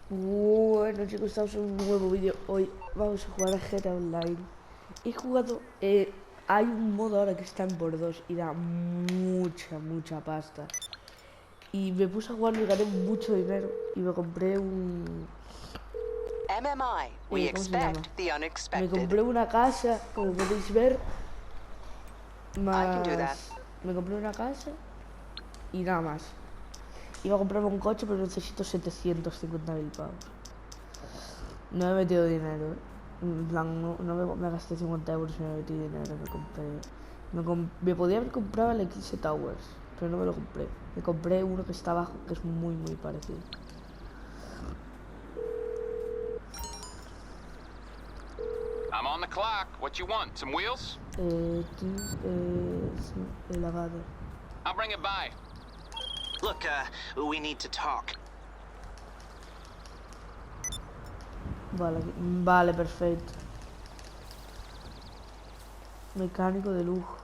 Bueno chicos, estamos en un nuevo vídeo. Hoy vamos a jugar a GTA Online. He jugado, hay un modo ahora que está en por 2 y da mucha pasta. Y me puse a jugar y gané mucho dinero. Y me compré un... MMI, we ¿cómo se llama? expect the Me unexpected. compré una casa, como podéis ver. I can do that. Más... Me compré una casa y nada más. Iba a comprarme un coche, pero necesito 750.000 pavos. No he metido dinero, En plan, no me gasté 50 euros y me metí dinero. Me podía haber comprado el X Towers, pero no me lo compré. Me compré uno que está abajo, que es muy parecido. I'm on the clock. What you want? Some wheels? Sí, el lavado. I'll bring it by. Look, we need to talk. Vale, perfecto. Mecánico de lujo.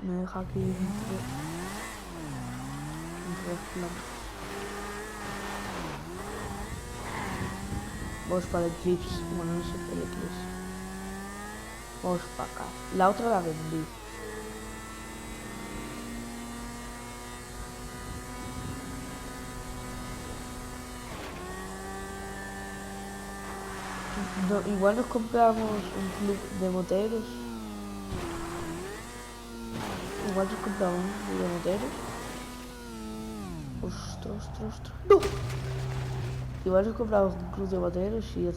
Me deja aquí un reclamo. Vamos para el Eclipse. Bueno, no sé el Eclipse. Vamos para acá. La otra la vendí. No, igual nos compramos un club de moteros. Igual nos compramos un club de moteros. Ostras. ¡No! Igual nos compramos un club de moteros y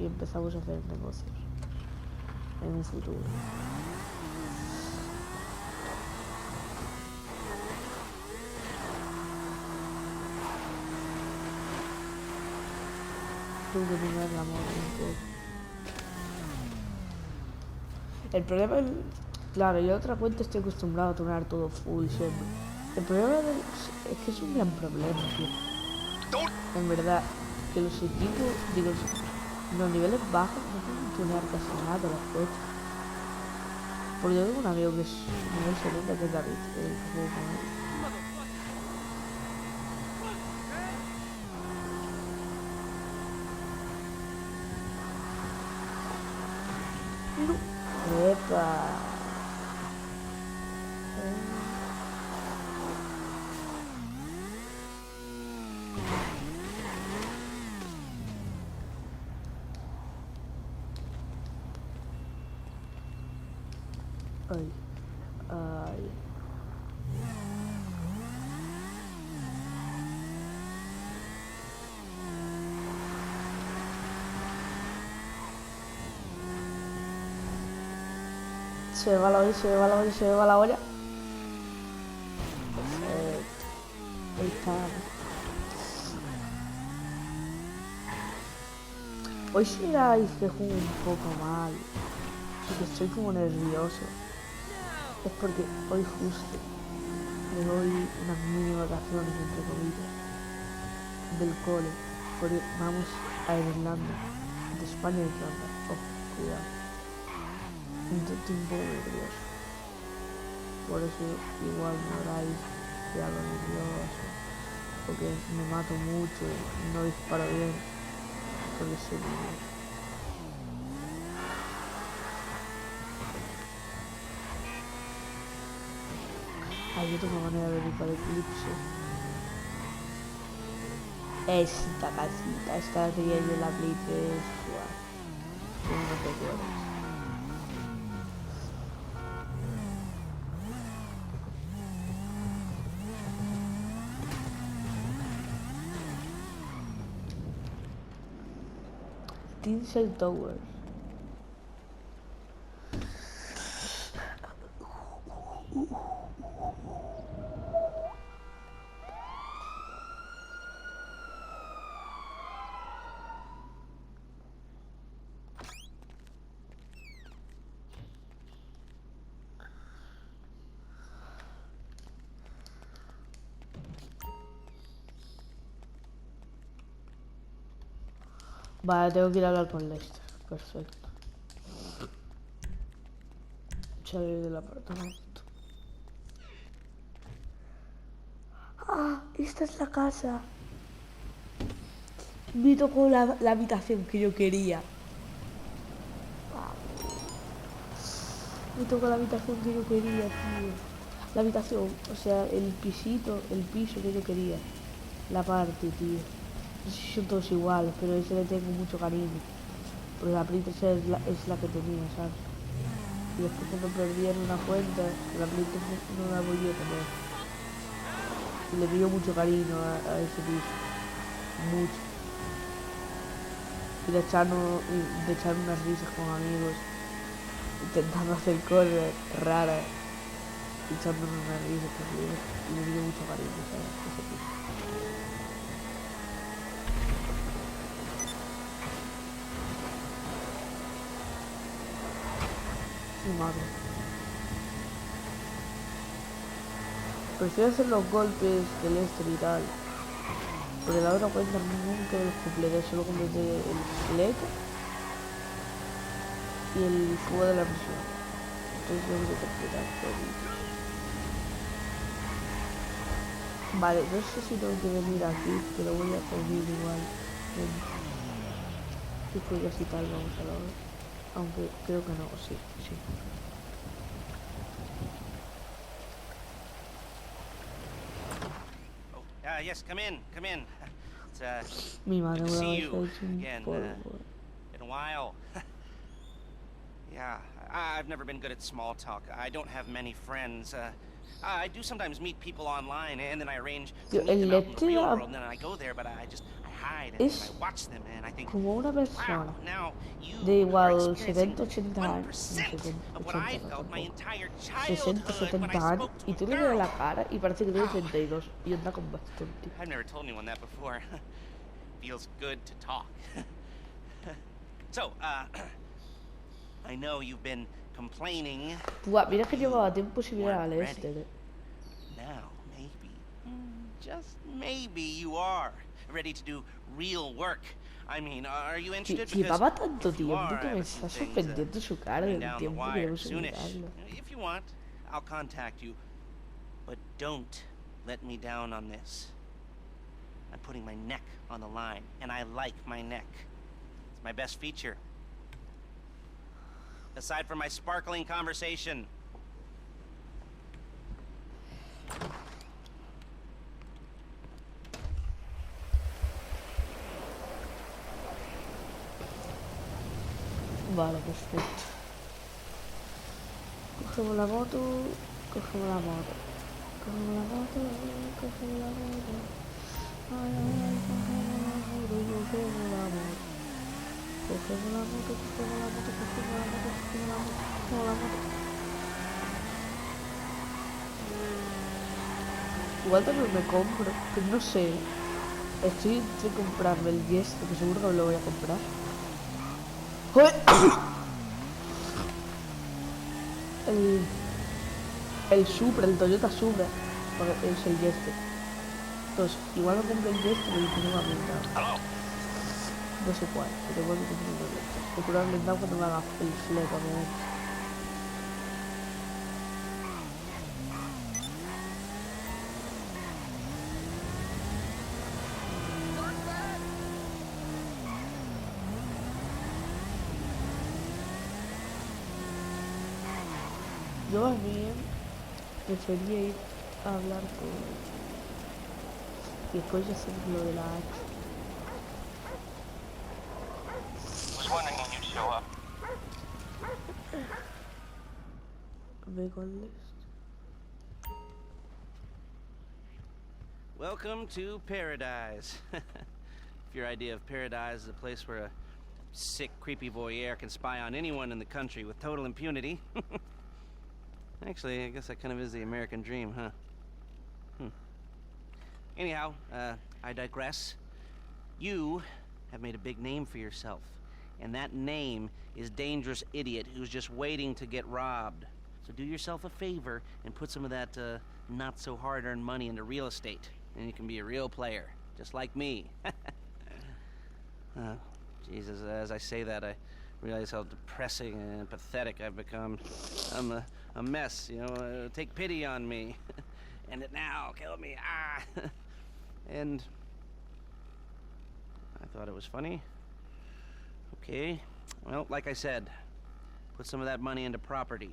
empezamos a hacer negocios en un futuro. Tengo que mirar la moto un poco. El problema es... Claro, yo a otra cuenta estoy acostumbrado a tunear todo full siempre. El problema es que es un gran problema, tío. En verdad, que los equipos, digo, los niveles bajos no pueden tunear casi nada los coches. Porque yo tengo un amigo que es nivel 70, que es David, que juego con él. No. ¡Epa! Ay. Se me va la olla. Perfecto. Ahí estamos. Hoy si miráis que juego un poco mal y que estoy como nervioso, es porque hoy justo me doy unas mini vacaciones, entre comillas, del cole, porque vamos a Irlanda, de España a Irlanda. Oh, cuidado. Entonces estoy un poco nervioso. Por eso igual me habráis que hablo nervioso, porque me mato mucho, no disparo bien, porque soy nervioso. Yo tengo manera de ir para el Eclipse. Esta casita, esta que hay de la Play 3, guau. Son unos recuerdos. Tinsel Towers. Vale, tengo que ir a hablar con Lester. Perfecto. Salir del apartamento. Ah, esta es la casa. Me tocó la habitación que yo quería. Me tocó la habitación que yo quería, tío. La habitación, o sea, el piso que yo quería. La parte, tío. No sé si son todos iguales, pero ese le tengo mucho cariño. Porque la princesa es la que tenía, ¿sabes? Y después cuando perdieron una cuenta, la princesa no la volvió a tener. Y le dio mucho cariño a ese piso. Mucho. Y de echar unas risas con amigos. Intentando hacer cosas raras. Echándonos unas risas terribles. Y le dio mucho cariño, ¿sabes? Ese piso. Mi madre. Prefiero hacer los golpes del Lester y tal. Porque la otra cuenta nunca los completé, solo completé el esqueleto y el fuego de la prisión. Entonces tengo que completar toditos. Vale, no sé si tengo que venir aquí, pero voy a pedir igual. ¿Qué juegas y tal? Vamos a ver. Aunque creo que no, sí. Yes, come in. It's Mi madre good to me see va a you hacer un again. polvo. Been a while. Yeah, I've never been good at small talk. I don't have many friends. I do sometimes meet people online, and then I arrange to Tío, meet el them out in the real Lester world, and then I go there, but I hide and I es watch them, and I think, como una wow, persona now you de are igual experiencing 70-80 años. 1% of what I 80 no felt my tampoco. entire childhood when 60-70 I años spoke to y a tú le ves girl. la cara y parece que tiene Wow. 32 y anda con bastón, tío. I've never told anyone that before. Feels good to talk. So, I know you've been complaining. Buah, mira que You llevaba tiempo sin mirar weren't al ready. Lester. Now, maybe, just maybe you are ready to do real work. I mean, are you interested? Because Llevaba tanto if you tiempo are, que I me have a few está things sorprendiendo su cara coming del down the tiempo que wire llevo sin soonish. mirarlo. If you want, I'll contact you. But don't let me down on this. I'm putting my neck on the line, and I like my neck. It's my best feature. Aside from my sparkling conversation. Vale, perfecto. Cogemos la moto, cogemos la moto. Cogemos la moto, cogemos la moto. Ay, ay, ay, cogemos la moto, cogemos la moto. Cogemos la moto, cogemos la moto, cogemos la moto, cogemos la moto, cogemos la moto. Igual también me compro, pero no sé. Estoy entre comprarme el Yes, porque seguro que me lo voy a comprar. ¡Joder! El Supra, el Toyota Supra, porque es el Jester. Entonces, igual me compro el Jester y tengo una blindado. No sé cuál, pero igual me compro un Jester. Me compro un blindado cuando me haga el flip, obviamente. Yo a mí prefería ir a hablar con él. Y después ya hacer lo de la H. Was wondering when you'd show up. Vegan list. Welcome to paradise. If your idea of paradise is a place where a sick, creepy voyeur can spy on anyone in the country with total impunity. Actually, I guess that kind of is the American dream, huh? Anyhow, I digress. You have made a big name for yourself. And that name is Dangerous Idiot who's just waiting to get robbed. So do yourself a favor and put some of that not so hard-earned money into real estate. And you can be a real player, just like me. Jesus, as I say that, I realize how depressing and pathetic I've become. I'm a mess, you know, take pity on me. End it now, kill me, ah! And I thought it was funny. Okay. Well, like I said, put some of that money into property.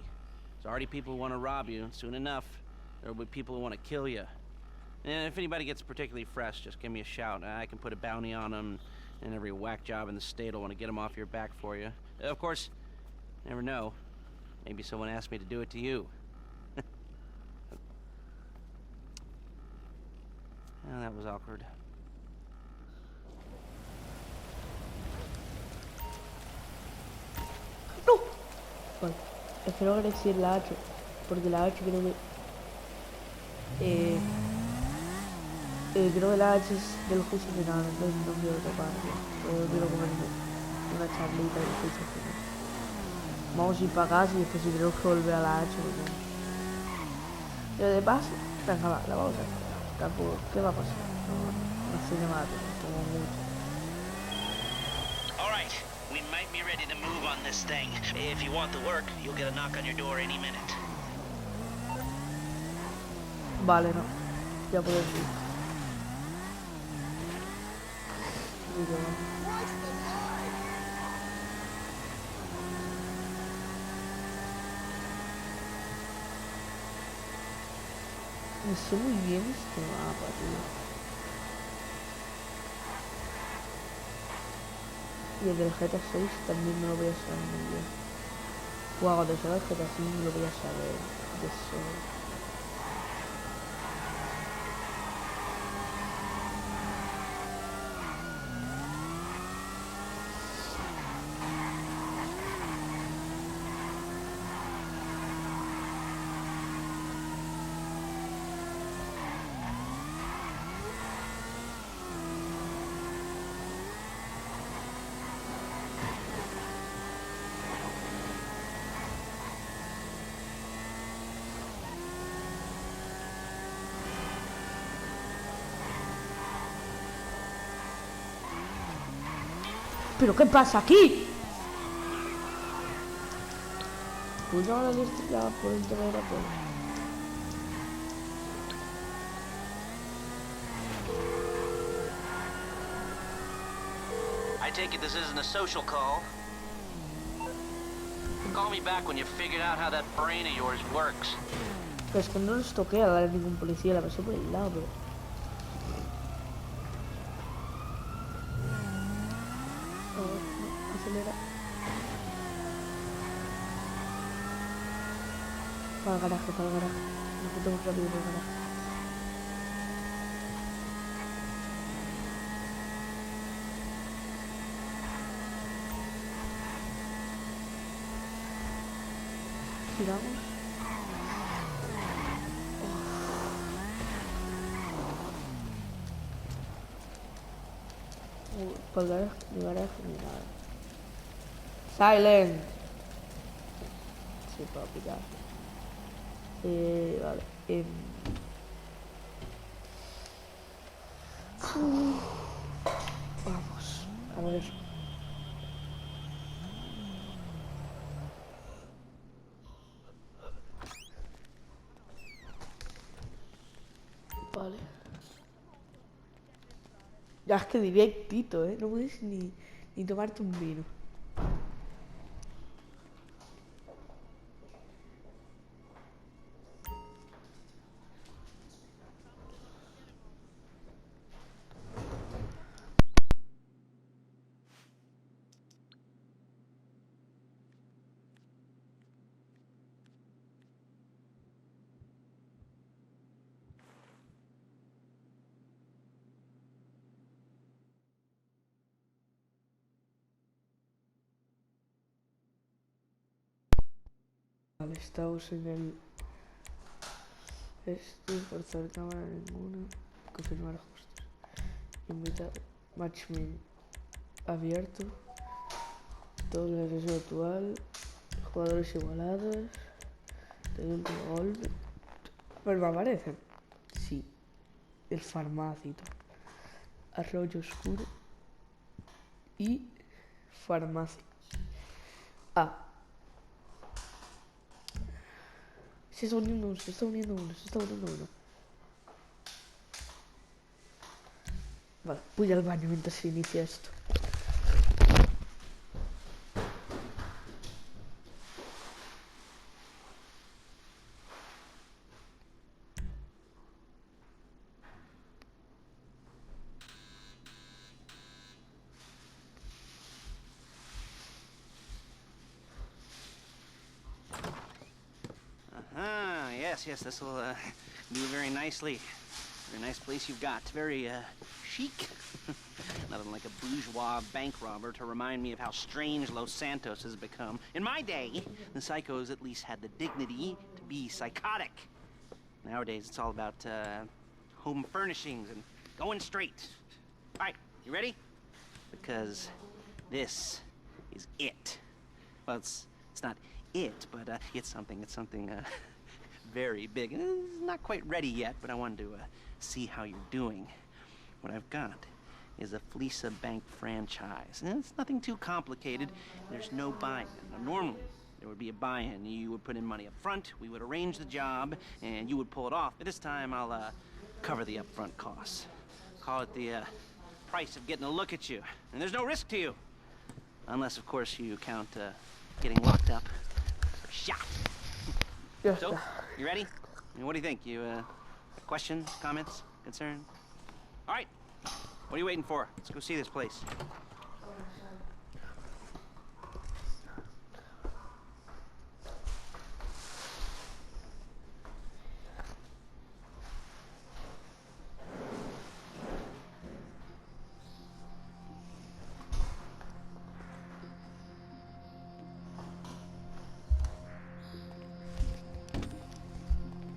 There's already people who want to rob you. Soon enough, there will be people who want to kill you. And if anybody gets particularly fresh, just give me a shout. I can put a bounty on them, and every whack job in the state will want to get them off your back for you. Of course, you never know. Maybe someone asked me to do it to you. Oh, that was awkward. ¡No! Vale, espero que decir la H, porque la H creo que... creo que la H es del juicio final, entonces no quiero tocarlo. Pero quiero comerme una charlita del juicio final. Vamos a ir para casa y después si tenemos que volver a la H, pues bueno. Pero de paso, venga, va, la vamos a hacer. Tampoco, ¿qué va a pasar? No cinemática, como mucho. All right, we might be ready to move on this thing. If you want the work, you'll get a knock on your door any minute. Vale, no. Ya puedo ir. Me sé muy bien este mapa, tío. Y el del GTA 6 también me lo voy a saber muy bien. Guau, cuando salga el GTA 5 lo voy a saber de eso. ¿Pero qué pasa aquí? Pues ya la lista por el tema de la poli. I take it this isn't a social call. Call me back when you've figured out how that brain of yours works. Pero es que no les toqué a dar a ningún policía, la pasé por el lado, pero... Acelera. Para el garaje, para el garaje. Nos metemos rápido por el garaje. Giramos. Para el garaje, mi garaje, ni nada. Silent. Sí, para picar. Vale. Vamos. A ver. Vale. Ya es que directito, ¿eh? No puedes ni tomarte un vino. Vale, estamos en el... forzar cámara ninguna. Confirmar ajustes. Invitar. Matchmaking abierto. Todo el acceso actual. Jugadores igualados. Del último golpe. Pues me aparecen. Sí. El farmacito. Arroyo oscuro. Y farmacia. Ah. Se está uniendo uno, se está uniendo uno, se está uniendo uno. Vale, voy al baño mientras se inicia esto. Yes, this will do very nicely. Very nice place you've got. Very chic. Nothing like a bourgeois bank robber to remind me of how strange Los Santos has become. In my day, the psychos at least had the dignity to be psychotic. Nowadays, it's all about home furnishings and going straight. All right, you ready? Because this is it. Well, it's not it, but it's something very big. It's not quite ready yet, but I wanted to see how you're doing. What I've got is a Fleesa Bank franchise. And it's nothing too complicated. There's no buy-in. Now, normally, there would be a buy-in. You would put in money up front, we would arrange the job, and you would pull it off. But this time, I'll cover the upfront costs. Call it the price of getting a look at you. And there's no risk to you. Unless, of course, you count getting locked up or shot. So, you ready? What do you think? You, questions, comments, concerns? All right. What are you waiting for? Let's go see this place.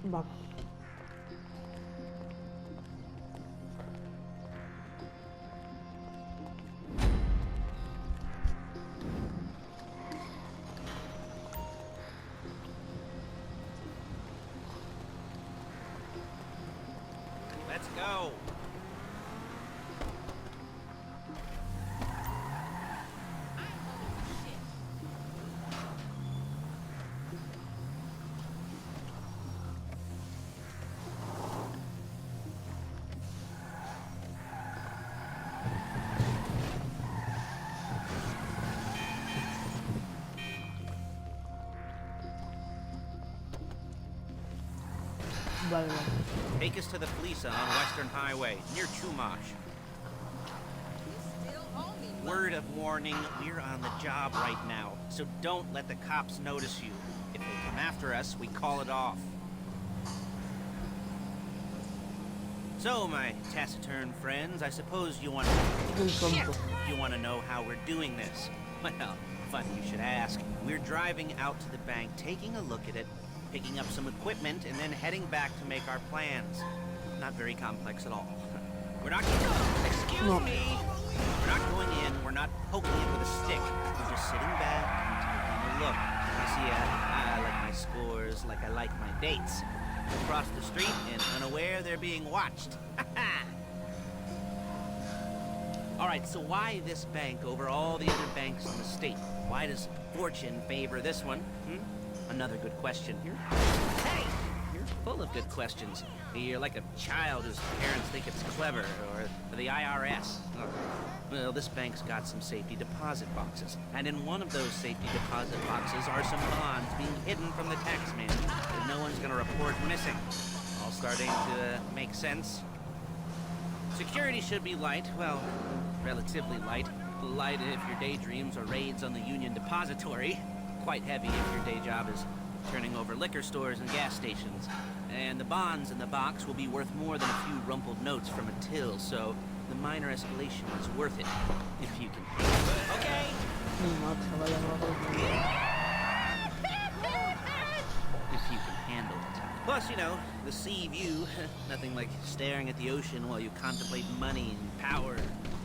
Vamos. Let's go. Vale, vale. Take us to the Fleesa on Western Highway, near Chumash. Word of warning, we're on the job right now, so don't let the cops notice you. If they come after us, we call it off. So, my taciturn friends, I suppose you want to know how we're doing this. Well, funny you should ask. We're driving out to the bank, taking a look at it, picking up some equipment, and then heading back to make our plans. Not very complex at all. We're not excuse me! We're not going in, we're not poking it with a stick. We're just sitting back and taking a look. You see, I like my scores like I like my dates. Across the street and unaware they're being watched. Alright, so why this bank over all the other banks in the state? Why does fortune favor this one? Another good question here. Hey! You're full of good questions. You're like a child whose parents think it's clever, or the IRS. Oh. Well, this bank's got some safety deposit boxes. And in one of those safety deposit boxes are some bonds being hidden from the tax man that no one's gonna report missing. All starting to make sense. Security should be light, well, relatively light. Light if your daydreams are raids on the Union Depository. Quite heavy if your day job is turning over liquor stores and gas stations. And the bonds in the box will be worth more than a few rumpled notes from a till, so the minor escalation is worth it, if you can pay it. Okay? If you can handle it. Plus, you know, the sea view, nothing like staring at the ocean while you contemplate money and power,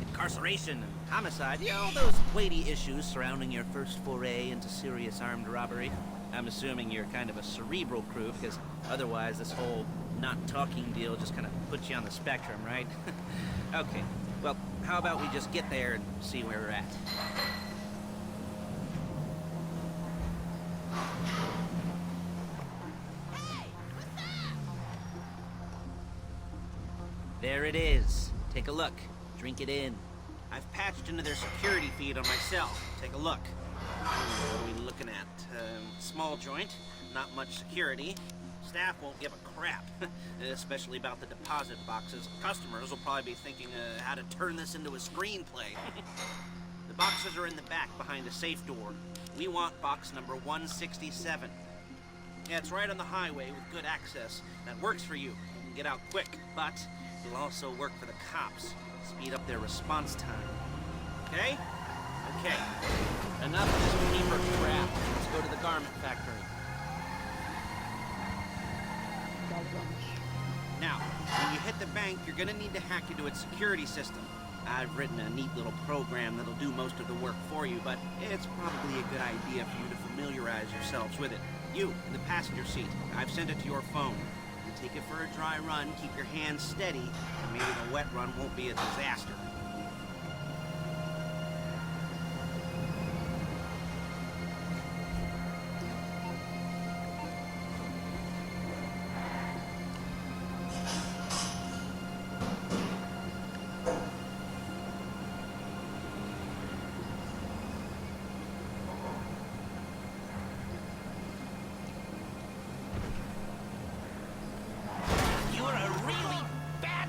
incarceration and homicide, you know, all those weighty issues surrounding your first foray into serious armed robbery. I'm assuming you're kind of a cerebral crew, because otherwise this whole not talking deal just kind of puts you on the spectrum, right? Okay, well, how about we just get there and see where we're at? There it is. Take a look. Drink it in. I've patched into their security feed on my cell. Take a look. What are we looking at? Small joint, not much security. Staff won't give a crap, especially about the deposit boxes. Customers will probably be thinking how to turn this into a screenplay. The boxes are in the back behind a safe door. We want box number 167. Yeah, it's right on the highway with good access. That works for you. You can get out quick, but it'll also work for the cops. Speed up their response time. Okay? Okay. Enough of this paper crap. Let's go to the garment factory. Now, when you hit the bank, you're gonna need to hack into its security system. I've written a neat little program that'll do most of the work for you, but it's probably a good idea for you to familiarize yourselves with it. You, in the passenger seat, I've sent it to your phone. You take it for a dry run, keep your hands steady, and maybe the wet run won't be a disaster.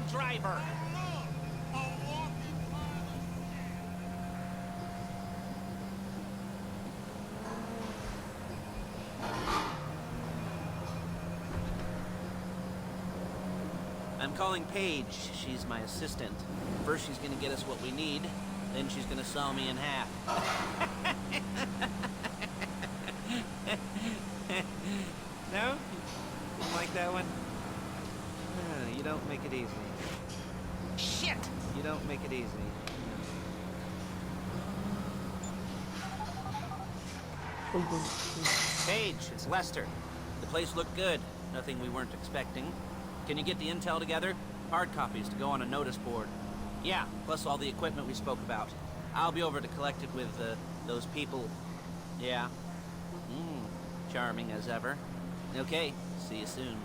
Driver. I'm calling Paige. She's my assistant. First she's gonna get us what we need, then she's gonna saw me in half. No? Didn't like that one? You don't make it easy. Shit! You don't make it easy. Paige, it's Lester. The place looked good. Nothing we weren't expecting. Can you get the intel together? Hard copies to go on a notice board. Yeah, plus all the equipment we spoke about. I'll be over to collect it with, those people. Yeah. Charming as ever. Okay, see you soon.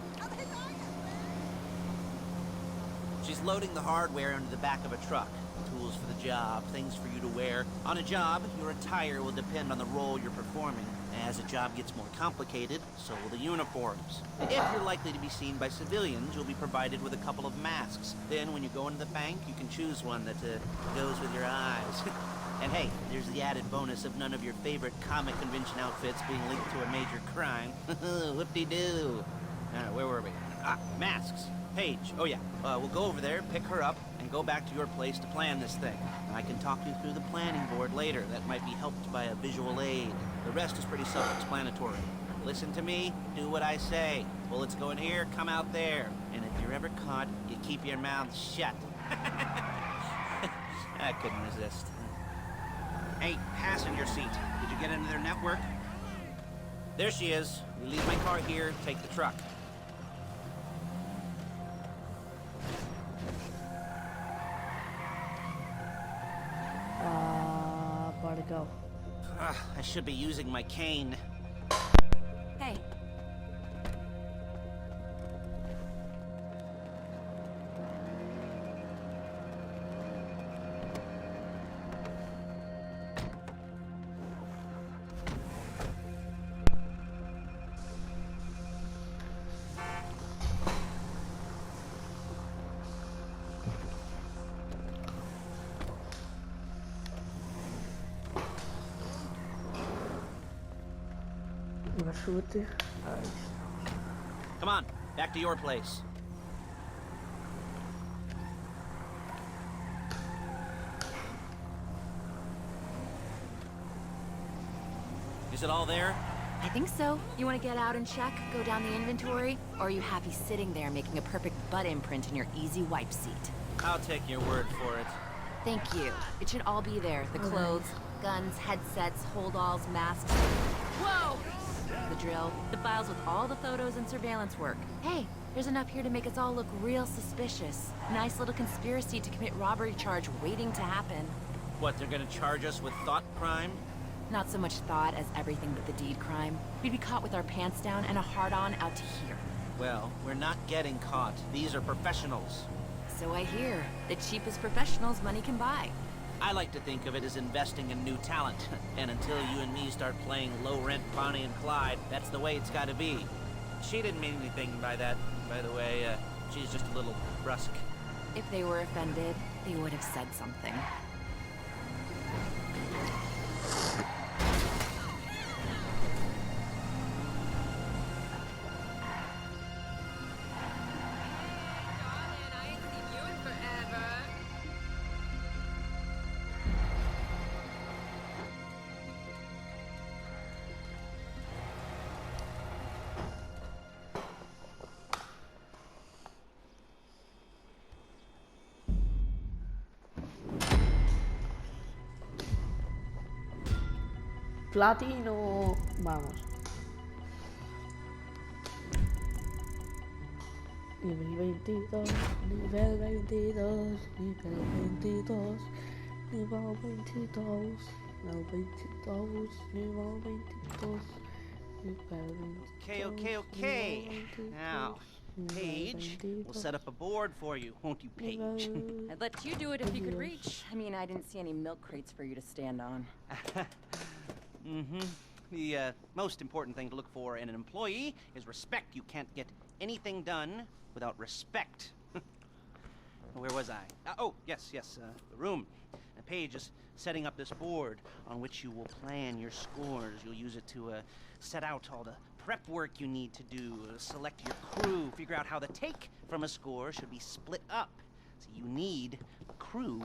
She's loading the hardware into the back of a truck. Tools for the job, things for you to wear. On a job, your attire will depend on the role you're performing. As the job gets more complicated, so will the uniforms. If you're likely to be seen by civilians, you'll be provided with a couple of masks. Then when you go into the bank, you can choose one that goes with your eyes. And hey, there's the added bonus of none of your favorite comic convention outfits being linked to a major crime. Whoop-de-doo. Where were we? Masks. Paige. Oh yeah, we'll go over there, pick her up, and go back to your place to plan this thing. I can talk you through the planning board later. That might be helped by a visual aid. The rest is pretty self-explanatory. Listen to me, do what I say. Bullets go in here, come out there. And if you're ever caught, you keep your mouth shut. I couldn't resist. Hey, passenger seat. Did you get into their network? There she is. We leave my car here, take the truck. Where'd it go? I should be using my cane. Hey. Súbete. Come on, back to your place. Is it all there? I think so. You want to get out and check, go down the inventory? Or are you happy sitting there making a perfect butt imprint in your easy wipe seat? I'll take your word for it. Thank you. It should all be there. The clothes, guns, headsets, hold-alls, masks. Whoa! The drill, the files with all the photos and surveillance work. Hey, there's enough here to make us all look real suspicious. Nice little conspiracy to commit robbery charge waiting to happen. What, they're gonna charge us with thought crime? Not so much thought as everything but the deed crime. We'd be caught with our pants down and a hard-on out to here. Well, we're not getting caught. These are professionals. So I hear. The cheapest professionals money can buy. I like to think of it as investing in new talent. And until you and me start playing low-rent Bonnie and Clyde, that's the way it's gotta be. She didn't mean anything by that, by the way. She's just a little brusque. If they were offended, they would have said something. Platino, vamos. Nivel 22, nivel 22, nivel 22, nivel 22, nivel 22, nivel 22, nivel 22. Okay. Now, Paige, we'll set up a board for you, won't you, Paige? I'd let you do it if you could reach. I mean, I didn't see any milk crates for you to stand on. The most important thing to look for in an employee is respect. You can't get anything done without respect. Where was I? Oh, yes, the room. Paige is setting up this board on which you will plan your scores. You'll use it to set out all the prep work you need to do, select your crew, figure out how the take from a score should be split up. So you need a crew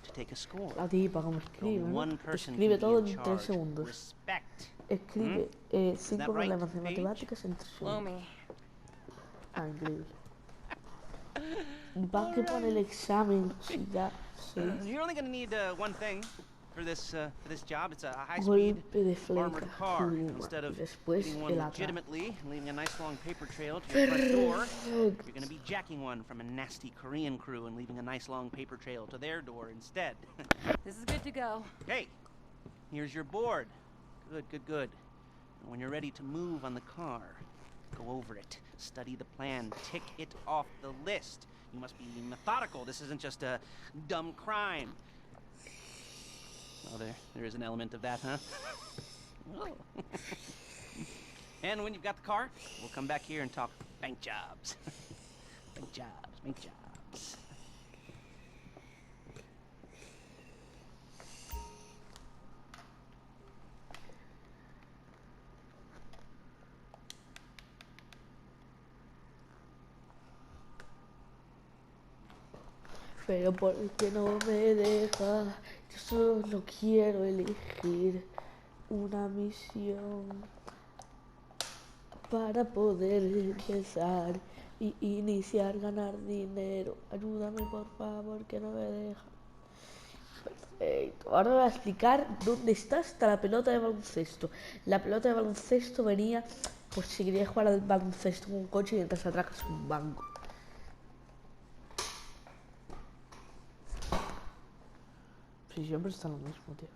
to take a score. La tipa como escribe, ¿no? One person Escribe can todo be en in 3 charge. segundos. Respect. Escribe that 5 right, problemas de Paige? matemáticas en 3 Blow segundos. me. Ah, increíble. ¿Y para qué pone el examen si ya 6? You're only gonna need one thing for this job. It's a high-speed Golpe de fleca, armored car. pluma, Instead y of después getting one el ataque. legitimately and leaving a nice long paper trail to your front door, you're gonna be jacking one from a nasty Korean crew and leaving a nice long paper trail to their door instead. This is good to go. Hey, here's your board. Good. And when you're ready to move on the car, go over it, study the plan, tick it off the list. You must be methodical. This isn't just a dumb crime. Oh, there is an element of that, huh? Oh. And when you've got the car, we'll come back here and talk bank jobs. Bank jobs. Pero porque no me deja, yo solo quiero elegir una misión para poder empezar y iniciar ganar dinero. Ayúdame por favor que no me deja. Perfecto. Ahora voy a explicar dónde está la pelota de baloncesto. La pelota de baloncesto venía por si querías jugar al baloncesto con un coche mientras atracas un banco. Si siempre está lo mismo, tío.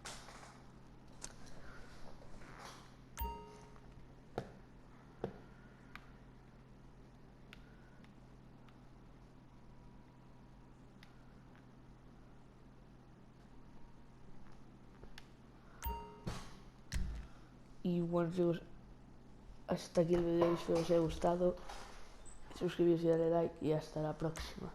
Y bueno, chicos, hasta aquí el vídeo. Espero que os haya gustado. Suscribiros y darle like y hasta la próxima.